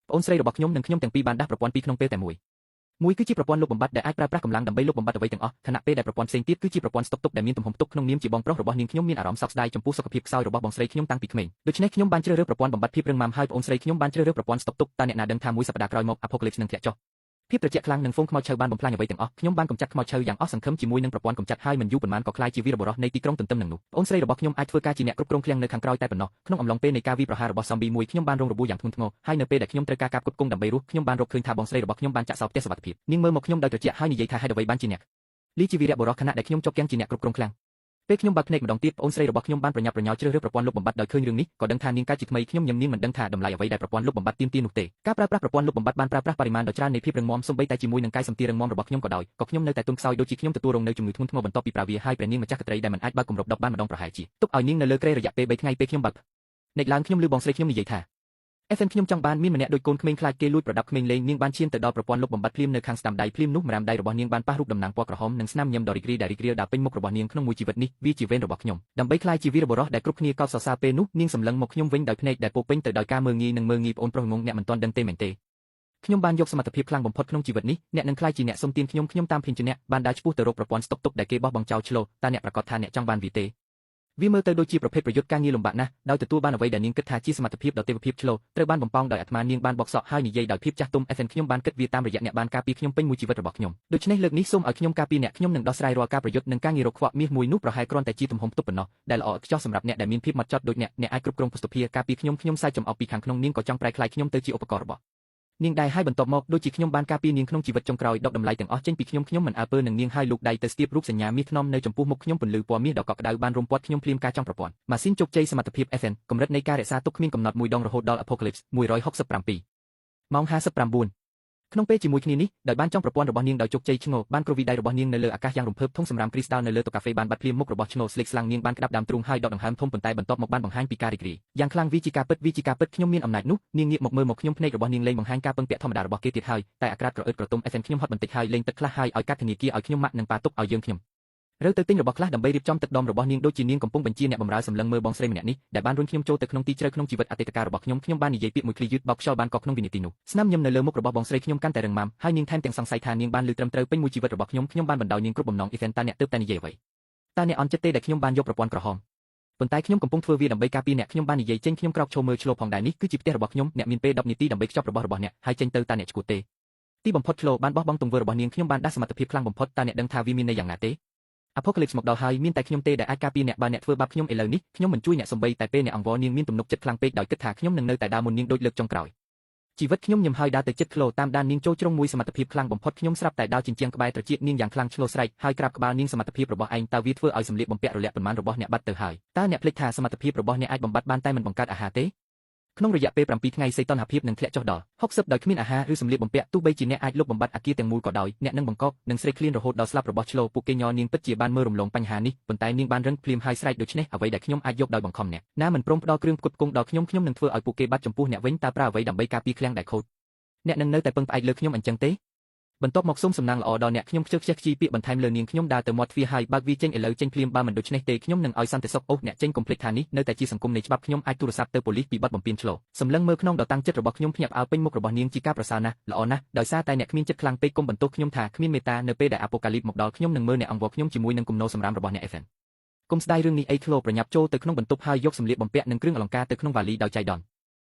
ប្អូនស្រីរបស់ខ្ញុំនិងខ្ញុំទាំងពីរបានដាស់ប្រព័ន្ធពីរក្នុងពេលតែមួយគឺជាប្រព័ន្ធលុបបំបាត់ដែលអាចប្រើប្រាស់កម្លាំងដើម្បីលុបបំបាត់អ្វីទាំងអស់ខណៈពេលដែលប្រព័ន្ធផ្សេងទៀតគឺជាប្រព័ន្ធស្តុកទុកដែលមានទំហំទុកក្នុងនាមជាបងប្រុសរបស់នាងខ្ញុំមានអារម្មណ៍សោកស្ដាយចំពោះសុខភាពខ្សោយរបស់បងស្រីខ្ញុំតាំងពីក្មេងដូច្នេះខ្ញុំបានជ្រើសរើសប្រព័ន្ធបំបាត់ភាពរឹងមាំហើយប្អូនស្រីខ្ញុំបានជ្រើសរើសប្រព័ន្ធស្តុកទុកតើអ្នកណាដឹងថាមួយសប្តាហ៍ក្រោយមក Apocalypse នឹងធ្លាក់ចុះភាពត្រជាក់ខ្លាំងនិងហ្វូងខ្មោចឆៅបានបំផ្លាញអ្វីទាំងអស់ខ្ញុំបានកម្ចាត់ខ្មោចឆៅយ៉ាងអស់សង្ឃឹមជាមួយនឹងប្រព័ន្ធកម្ចាត់ហើយមិនយូរប៉ុន្មានក៏ក្លាយជាវីរបុរសនៃទីក្រុងទន្ទឹមនឹងនោះប្អូនស្រីរបស់ខ្ញុំអាចធ្វើការជាអ្នកគ្រប់គ្រងឃ្លាំងនៅខាងក្រោយតែប៉ុណ្ណោះក្នុងអំឡុងពេលនៃការវាយប្រហាររបស់ zombie មួយខ្ញុំបានរងរបួសយ៉ាងធ្ងន់ធ្ងរហើយនៅពេលដែលខ្ញុំត្រូវការការផ្គត់ផ្គង់ដើម្បីរស់ខ្ញុំបានរកឃើញថាបងស្រីរបស់ខ្ញុំបានចាក់សោផ្ទះសុវត្ថិភាពនាងមើលមកខ្ញុំដោយត្រជាក់ហើយនិយាយថាហេតុអ្វីបានជាអ្នកលីជាវីរបុរសខណៈដែលខ្ញុំជាប់គាំងជាអ្នកគ្រប់គ្រងឃ្លាំងពេលខ្ញុំបើកភ្នែកម្ដងទៀតប្អូនស្រីរបស់ខ្ញុំបានប្រញាប់ប្រញាល់ជ្រើសរើសប្រព័ន្ធលុបបំបាត់ដោយឃើញរឿងនេះក៏ដឹងថានាងកើតជាថ្មីខ្ញុំញឹមនាងមិនដឹងថាតម្លៃអ្វីដែលប្រព័ន្ធលុបបំបាត់ទាមទារនោះទេការប្រើប្រាស់ប្រព័ន្ធលុបបំបាត់បានប្រើប្រាស់បរិមាណដ៏ច្រើននៃភាពរឹងមាំសូម្បីតែជាមួយនឹងកាយសម្ភាររឹងមាំរបស់ខ្ញុំក៏ដោយក៏ខ្ញុំនៅតែទន់ខ្សោយដូចជាខ្ញុំទទួលរងនៅជំងឺធ្ងន់ធ្ងរបន្ទាប់ពីប្រាវាហើយព្រះនាងម្ចាស់ក្ត្រីដែលមិនអាចបើកគម្រប10បានម្ដងប្រហែលជាទុកឲ្យនាងនៅលើគ្រែរយៈពេល3ថ្ងៃពេលខ្ញុំបើកភ្នែកឡើងខ្ញុំឮបងស្រីខ្ញុំនិយាយថាFN ខ្ញុំចង់បានមានម្នាក់ដូចកូនក្មេងខ្លាចគេលួចប្រដាប់ក្មេងលេងនាងបានឈានទៅដល់ប្រព័ន្ធលុបបំបាត់ភ្លាមនៅខាងស្ដាំដៃភ្លាមនោះម្រាមដៃរបស់នាងបានប៉ះរូបតំណាងពណ៌ក្រហមនិងស្នាមញញឹមដ៏រីករាយដែលរីករាលដាលពេញមុខរបស់នាងក្នុងមួយជីវិតនេះវាជាវេនរបស់ខ្ញុំដើម្បីក្លាយជាវីរបុរសដែលគ្រប់គ្នាកោតសរសើរពេលនោះនាងសម្លឹងមកខ្ញុំវិញដោយភ្នែកដែលពោពេញទៅដោយការមើលងាយនិងមើលងាយប្អូនប្រុសងងអ្នកមិនទាន់ដឹងទេមែនទេខ្ញុំបានយកសមត្ថភាពខ្លាំងបំផុតក្នុងជីវិតនេះអ្នកនឹងក្លាយជាអ្នកសុំទានខ្ញុំតាមភេនជាអ្នកបានដើរឆ្ពោះទៅរកប្រព័ន្ធស្តុកទុកដែលគេបោះបង់ចោលឆ្លោតើអ្នកប្រកាសថាអ្នកចង់បានវាទេវាមើលទៅដូចជាប្រភេទប្រយុទ្ធការងារលំបាកណាស់ដោយទទួលបានអ្វីដែលនាងគិតថាជាសមត្ថភាពដ៏ទេវភាពឆ្លោត្រូវបានបំពងដោយអាត្មានាងបានបកសក់ហើយនិយាយដោយភាពចាស់ទុំ FN ខ្ញុំបានគិតវាតាមរយៈអ្នកបានការពារខ្ញុំពេញមួយជីវិតរបស់ខ្ញុំដូច្នេះលើកនេះសូមឲ្យខ្ញុំការពារអ្នកខ្ញុំនឹងដោះស្រាយរាល់ការប្រយុទ្ធនិងការងាររកខ្វក់មាសមួយនោះប្រហែលគ្រាន់តែជាទំហំផ្ទុកប៉ុណ្ណោះដែលល្អឥតខ្ចោះសម្រាប់អ្នកដែលមានភាពហ្មត់ចត់ដូចអ្នកអាចគ្រប់គ្រងពុស្តុភាការពារខ្ញុំសាច់ចំអកពីខាងក្នុងនាងក៏ចង់ប្រែក្លាយខ្ញុំទៅជាឧបករណ៍របស់នាងដែរហើយបន្ទាប់មកដូចជាខ្ញុំបានការពារនាងក្នុងជីវិតចុងក្រោយដកតម្លៃទាំងអស់ចេញពីខ្ញុំមិនអើពើនឹងនាងហើយលោកដៃទៅស្ទាបរូបសញ្ញាមាសថ្នមនៅចំពោះមុខខ្ញុំពន្លឺពណ៌មាសដ៏កក់ក្ដៅបានរុំព័ទ្ធខ្ញុំភ្លាមការចង់ប្រព័ន្ធម៉ាស៊ីនជោគជ័យសមត្ថភាព FN កម្រិតនៃការរក្សាទុកគ្មានកំណត់មួយដងរហូតដល់ Apocalypse 167ម៉ោង59ក្នុងពេលជាមួយគ្នានេះដោយបានចង់ប្រព័ន្ធរបស់នាងដោយជោគជ័យឈ្ងោបានគ្រវីដៃរបស់នាងនៅលើអាកាសយ៉ាងរំភើបធំសម្រាប់គ្រីស្តាល់នៅលើតុកាហ្វេបានបាត់ភ្លាមមុខរបស់ឈ្ងោស្លេកស្លាំងនាងបានក្តាប់ដើមទ្រូងហើយដកដង្ហើមធំប៉ុន្តែបន្ទាប់មកបានបង្ហាញពីការរីករាយយ៉ាងខ្លាំងវាជាការពិតខ្ញុំមានអំណាចនោះនាងងាកមកមើលមកខ្ញុំភ្នែករបស់នាងលែងបង្ហាញការពឹងពាក់ធម្មតារបស់គេទៀតហើយតែអាក្រាតក្រអឺតក្រទុំ FN ខ្ញុំហត់បន្តិចហើយលេងទឹកខ្លះហើយឲ្យកាត់ធនាគារឲ្យខ្ញុំម៉ាក់នឹងប៉ាទុកឲ្យយើងខ្ញុំរើទៅទិញរបស់ខ្លះដើម្បីរៀបចំទឹកដមរបស់នាងដូចជានាងកំពុងបញ្ជាអ្នកបម្រើសម្លឹងមើលបងស្រីម្នាក់នេះដែលបានរុញខ្ញុំចូលទៅក្នុងទីជ្រៅក្នុងជីវិតអតីតកាលរបស់ខ្ញុំបាននិយាយពាក្យមួយឃ្លីយឺតបោកខ្យល់បានកក្នុងវិនាទីនោះស្នាមញឹមនៅលើមុខរបស់បងស្រីខ្ញុំកាន់តែរឹងមាំហើយនាងថែមទាំងសង្ស័យថានាងបានលឺត្រឹមត្រូវពេញមួយជីវិតរបស់ខ្ញុំបានបណ្ដោយនាងគ្រប់បំណង event តាអ្នកទើបតែនិយាយអ្វីតាអ្នកអន់ចិត្តទេដែលខ្ញុំបានយកប្រព័ន្ធក្រហមប៉ុន្តែខ្ញុំកំពុងធ្វើវាដើម្បីការពារអ្នកខ្ញុំបាននិយាយចេញខ្ញុំក្រោកឈរមើលឆ្លោផងដែរនេះគឺជាផ្ទះរបស់ខ្ញុំអ្នកមានពេល10នាទីដើម្បីខ្ចប់របស់អ្នកហើយចេញទៅតាអ្នកឈួតទេទីបំផុតឆ្លោបានបោះបង់ទង្វើរបស់នាងខ្ញុំបានដាស់សមត្ថភាពខ្លាំងបំផុតតាអ្នកដឹងថាវាមានន័យយ៉ាងណាទេApocalypse មកដល់ហើយមានតែខ្ញុំទេដែលអាចការពារអ្នកបើអ្នកធ្វើបាបខ្ញុំឥឡូវនេះខ្ញុំមិនជួយអ្នកសំបីតែពេលអ្នកអង្វរនាងមានទំនុកចិត្តខ្លាំងពេកដោយគិតថាខ្ញុំនឹងនៅតែដើរមុននាងដូចលើកចុងក្រោយជីវិតខ្ញុំញឹមហើយដើរទៅចិត្តក្លោតាមដាននាងចូលជ្រុងមួយសមត្ថភាពខ្លាំងបំផុតខ្ញុំស្រាប់តែដើរជញ្ជាំងក្បែរត្រចៀកនាងយ៉ាងខ្លាំងឆ្លោស្រែកហើយក្រាបក្បាលនាងសមត្ថភាពរបស់ឯងតើវាធ្វើឲ្យសម្លៀកបំពាក់រលាក់ប៉ុន្មានរបស់អ្នកបាត់ទៅហើយតើអ្នកភ្លេចថាសមត្ថភាពរបស់អ្នកអាចបំបត្តិបានតែមិនបង្កើតអាហារទេក្នុងរយៈពេល7ថ្ងៃសីតុណ្ហភាពនឹងធ្លាក់ចុះដល់60ដោយគ្មានអាហារឬសម្លៀកបំពាក់ទោះបីជាអ្នកអាចលុបបំបាត់អាគារទាំងមូលក៏ដោយអ្នកនឹងបង្កប់និងស្រេកឃ្លានរហូតដល់ស្លាប់របស់ឆ្លោពួកគេញ័រនាងពិតជាបានមើលរំលងបញ្ហានេះប៉ុន្តែនាងបានរឹងភ្លាមហើយស្រែកដូច្នេះអ្វីដែលខ្ញុំអាចយកដោយបង្ខំអ្នកណាមិនព្រមផ្ដល់គ្រឿងផ្គត់ផ្គង់ដល់ខ្ញុំនឹងធ្វើឲ្យពួកគេបាត់ចំពោះអ្នកវិញតើប្រើអ្វីដើម្បីការពារឃ្លាំងដែលខូចអ្នកនឹងនៅតែពឹងផ្អែកលើខ្ញុំអញ្ចឹងទេបន្ទាប់មកសូមសំណាងល្អដល់អ្នកខ្ញុំខ្ជិលខ្ជះខ្ជីពាក្យបន្ថែមលើនាងខ្ញុំដើរទៅមាត់ទ្វារហើយបើកវាចេញឥឡូវចេញភ្លាមបើមិនដូច្នេះទេខ្ញុំនឹងឲ្យសន្តិសុខអូសអ្នកចេញកុំភ្លេចថានេះនៅតែជាសង្គមនៃច្បាប់ខ្ញុំអាចទូរស័ព្ទទៅប៉ូលីសពីបទបំពានឆ្លោសម្លឹងមើលក្នុងដ៏តាំងចិត្តរបស់ខ្ញុំភ្ញាក់ផ្អើលពេញមុខរបស់នាងជាការប្រសើរណាស់ល្អណាស់ដោយសារតែអ្នកគ្មានចិត្តខ្លាំងពេកកុំបន្ទោសខ្ញុំថាគ្មានមេត្តានៅពេលដែលអាប៉ូកាលីបមកដល់ខ្ញុំនឹងមើលអ្នកអង្វរខ្ញុំជាមួយនឹងគំនោសម្រាមរបស់អ្នក FN គុំស្ដាយរឿងនេះអីធ្លោប្រញាប់ចូលទៅក្នុងបន្ទប់ហើយយកសម្លៀកបំពាក់និងគ្រឿងអលង្ការទៅក្នុងវ៉ាលីដោយចៃដន្យ